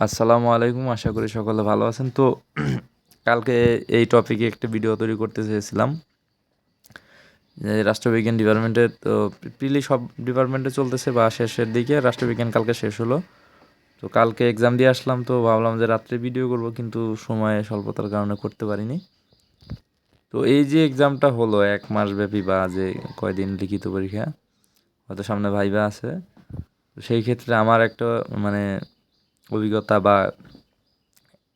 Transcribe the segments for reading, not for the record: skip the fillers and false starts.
আসসালামু আলাইকুম, আশা করি সকলে ভালো আছেন। তো কালকে এই টপিকে একটা ভিডিও তৈরি করতে চেয়েছিলাম যে রাষ্ট্রবিজ্ঞান ডিপার্টমেন্টে তো প্রিলি সব ডিপার্টমেন্টে চলতেছে বা শেষের দিকে। রাষ্ট্রবিজ্ঞান কালকে শেষ হলো, তো কালকে এক্সাম দিয়ে আসলাম। তো ভাবলাম যে রাত্রে ভিডিও করব, কিন্তু সময় স্বল্পতার কারণে করতে পারিনি। তো এই যে এক্সামটা হলো 1 মাস ব্যাপী বা যে কয়দিন লিখিত পরীক্ষা, হয়তো সামনে ভাইবা আছে, তো সেই ক্ষেত্রে আমার একটা মানে অভিজ্ঞতা বা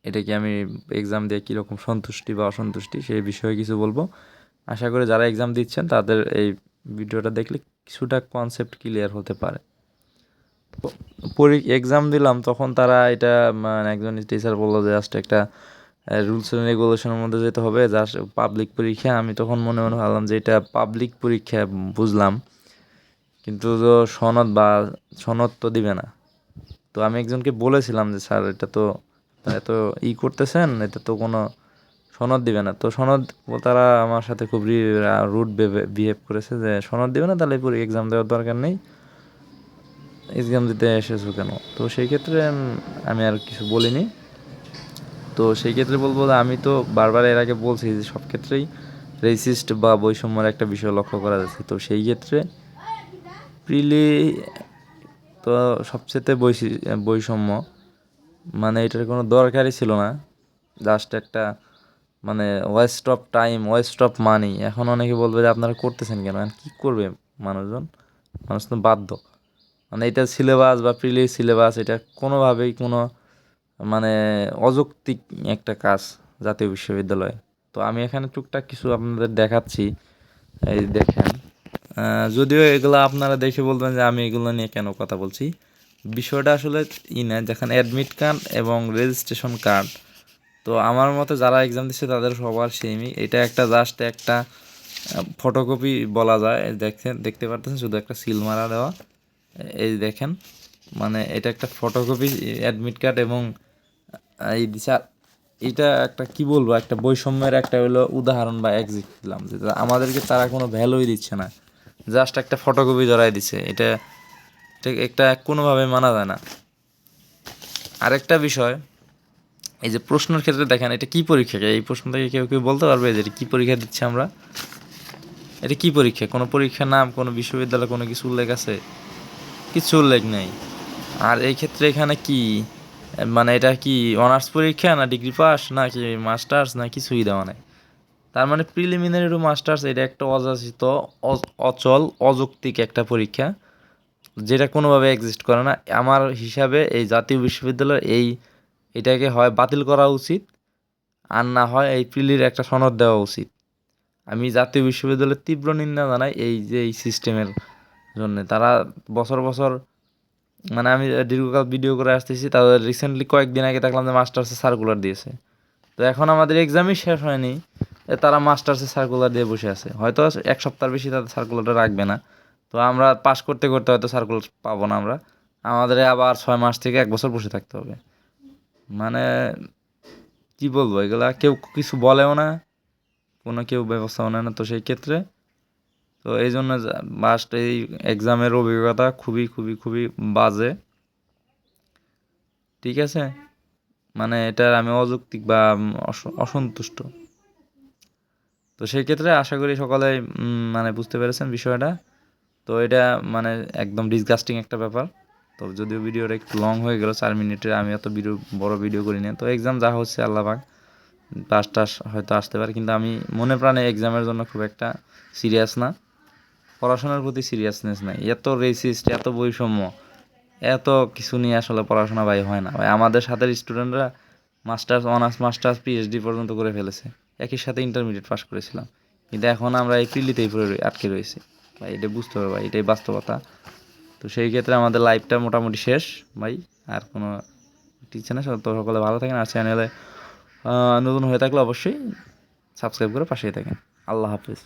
এটাকে আমি এক্সাম দিয়ে কীরকম সন্তুষ্টি বা অসন্তুষ্টি সেই বিষয়ে কিছু বলবো। আশা করি যারা এক্সাম দিচ্ছেন তাদের এই ভিডিওটা দেখলে কিছুটা কনসেপ্ট ক্লিয়ার হতে পারে। এক্সাম দিলাম তখন তারা এটা মানে একজন টিচার বললো যে জাস্ট একটা রুলস অ্যান্ড রেগুলেশনের মধ্যে যেতে হবে, জাস্ট পাবলিক পরীক্ষা। আমি তখন মনে মনে ভাবলাম যে এটা পাবলিক পরীক্ষা বুঝলাম, কিন্তু তো সনদ তো দিবে না। তো আমি একজনকে বলেছিলাম যে স্যার এটা তো এত করতেছেন, এটা তো কোনো সনদ দিবে না। তো সনদ তারা আমার সাথে খুব রুড বিহেভ করেছে যে সনদ দিবে না, তাহলে পুরো এক্সাম দেওয়ার দরকার নেই, এক্সাম দিতে এসেছো কেন। তো সেই ক্ষেত্রে আমি আর কিছু বলিনি। তো সেই ক্ষেত্রে বলবো যে আমি তো বারবার এর আগে বলছি যে সব ক্ষেত্রেই রেসিস্ট বা বৈষম্যের একটা বিষয় লক্ষ্য করা যাচ্ছে। তো সেই ক্ষেত্রে প্রিলি তো সবচেয়ে বৈষম্য, মানে এটার কোনো দরকারই ছিল না, জাস্ট একটা মানে West of time, West of money. এখন অনেকে বলবে যে আপনারা করতেছেন কেন, কী করবে মানুষ তো বাধ্য। মানে এটা সিলেবাস বা প্রিলি সিলেবাস, এটা কোনোভাবেই কোনো মানে অযৌক্তিক একটা কাজ জাতীয় বিশ্ববিদ্যালয়ে। তো আমি এখানে টুকটাক কিছু আপনাদের দেখাচ্ছি, এই দেখেন। যদিও এগুলো আপনারা দেখে বলবেন যে আমি এগুলো নিয়ে কেন কথা বলছি। বিষয়টা আসলে না, যেখানে অ্যাডমিট কার্ড এবং রেজিস্ট্রেশন কার্ড, তো আমার মতে যারা এক্সাম দিচ্ছে তাদের সবার সেমই। এটা একটা জাস্ট একটা ফটোকপি বলা যায়। দেখতে পারতেছেন শুধু একটা সিল মারা দেওয়া, এই দেখেন। মানে এটা একটা ফটোকপি অ্যাডমিট কার্ড এবং এই দিশা, এটা একটা কি বলবো, একটা বৈষম্যের একটা হলো উদাহরণ বা এক্সিট দিলাম, যে আমাদেরকে তারা কোনো ভ্যালুই দিচ্ছে না, জাস্ট একটা ফটোকপি ধরাই দিছে। এটা একটা কোনোভাবে মানা যায় না। আরেকটা বিষয়, এই যে প্রশ্নের ক্ষেত্রে দেখেন এটা কি পরীক্ষা, এই প্রশ্নটাকে কেউ কেউ বলতে পারবে যে এটা কী পরীক্ষা দিচ্ছি আমরা, এটা কি পরীক্ষা? কোনো পরীক্ষার নাম, কোনো বিশ্ববিদ্যালয়, কোনো কিছু উল্লেখ আছে? কিছু উল্লেখ নেই। আর এই ক্ষেত্রে এখানে কি মানে এটা কি অনার্স পরীক্ষা, না ডিগ্রি পাস, না কি মাস্টার্স, না কিছুই দেওয়া নেই। তার মানে প্রিলিমিনারি টু মাস্টার্স এটা একটা অযাচিত, অচল, অযৌক্তিক একটা পরীক্ষা, যেটা কোনোভাবে এক্সিস্ট করে না। আমার হিসাবে এই জাতীয় বিশ্ববিদ্যালয়ের এটাকে হয় বাতিল করা উচিত, আর না হয় এই প্রিলির একটা সনদ দেওয়া উচিত। আমি জাতীয় বিশ্ববিদ্যালয়ের তীব্র নিন্দা জানাই এই যে এই সিস্টেমের জন্য। তারা বছর বছর মানে আমি দীর্ঘকাল ভিডিও করে আসতেছি, তাদের রিসেন্টলি কয়েকদিন আগে দেখলাম যে মাস্টার্সের সার্কুলার দিয়েছে। তো এখন আমাদের এক্সামই শেষ হয়নি, তারা মাস্টার্সের সার্কুলার দিয়ে বসে আছে। হয়তো 1 সপ্তাহ বেশি তাদের সার্কুলারটা রাখবে না। তো আমরা পাস করতে করতে হয়তো সার্কুলার পাবো না আমরা, আমাদের আবার 6 মাস থেকে 1 বছর বসে থাকতে হবে। মানে কি বলবো, এগুলা কেউ কিছু বলেও না, কোনো কেউ ব্যবস্থাও নেয় না। তো সেই ক্ষেত্রে তো এই জন্য লাস্ট এই এক্সামের অভিজ্ঞতা খুবই খুবই খুবই বাজে। ঠিক আছে, মানে এটার আমি অযৌক্তিক বা অসন্তুষ্ট। তো সেই ক্ষেত্রে আশা করি সকলে মানে বুঝতে পেরেছেন বিষয়টা। তো এটা মানে একদম ডিসগাস্টিং একটা ব্যাপার। তো যদিও ভিডিওটা একটু লং হয়ে গেল, 4 মিনিটের, আমি এত বড় ভিডিও করি না। তো এক্সাম যা হচ্ছে আল্লাহ পাক, পাস টাস হয়তো আসতে পারে, কিন্তু আমি মনে প্রাণে এক্সামের জন্য খুব একটা সিরিয়াস না, পড়াশোনার প্রতি সিরিয়াসনেস নাই। এত রেসিস্ট, এত বৈষম্য, এত কিছু নিয়ে আসলে পড়াশোনা ভাই হয় না ভাই। আমাদের সাথে স্টুডেন্টরা মাস্টার্স, অনার্স মাস্টার্স, পিএইচডি পর্যন্ত করে ফেলেছে, একই সাথে ইন্টারমিডিয়েট পাস করেছিলাম, কিন্তু এখন আমরা এই প্রিলিতেই আটকে রয়েছি ভাই। এটা বুঝতে হবে ভাই, এটাই বাস্তবতা। তো সেই ক্ষেত্রে আমাদের লাইফটা মোটামুটি শেষ ভাই, আর কোনো টিচার না। তো সকলে ভালো থাকেন, আর চ্যানেলে নতুন হয়ে থাকলে অবশ্যই সাবস্ক্রাইব করে পাশেই থাকেন। আল্লাহ হাফিজ।